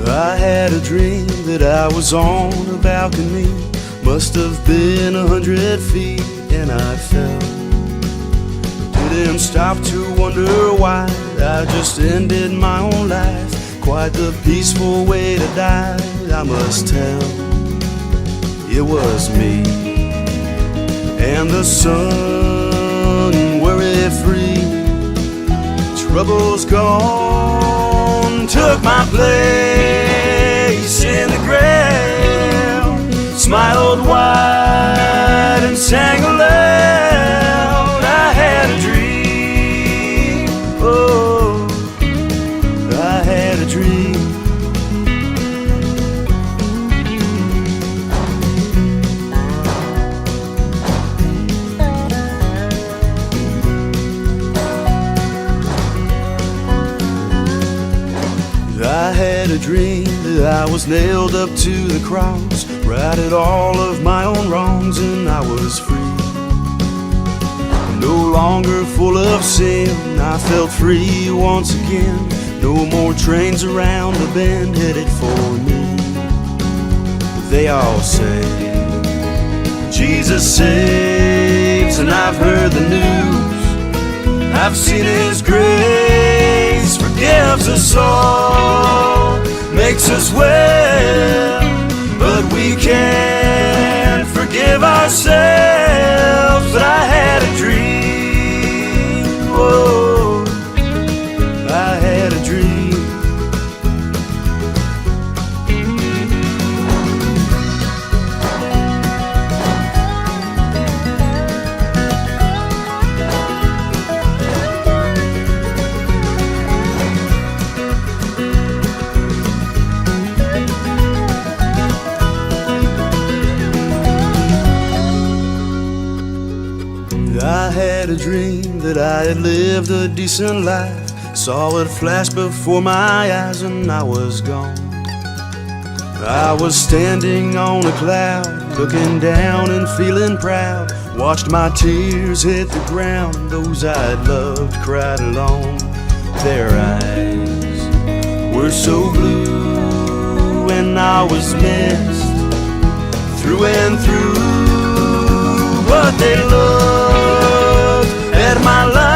I had a dream that I was on a balcony. Must have been 100 feet, and I fell. Didn't stop to wonder why. I just ended my own life. Quite the peaceful way to die, I must tell. It was me and the sun, worry-free. Troubles gone, took my place in the ground. Smiled wide and sang aloud. I had a dream, oh, I had a dream. I had a dream that I was nailed up to the cross, righted all of my own wrongs, and I was free. No longer full of sin, I felt free once again. No more trains around the bend headed for me. They all say Jesus saves, and I've heard the news. I've seen His grace forgives us all, makes us well, but we can't forgive ourselves. But I had a dream, oh, I had a dream. I had a dream that I had lived a decent life. Saw it flash before my eyes and I was gone. I was standing on a cloud, looking down and feeling proud. Watched my tears hit the ground, those I'd loved cried alone. Their eyes were so blue and I was missed through and through. But they looked at my life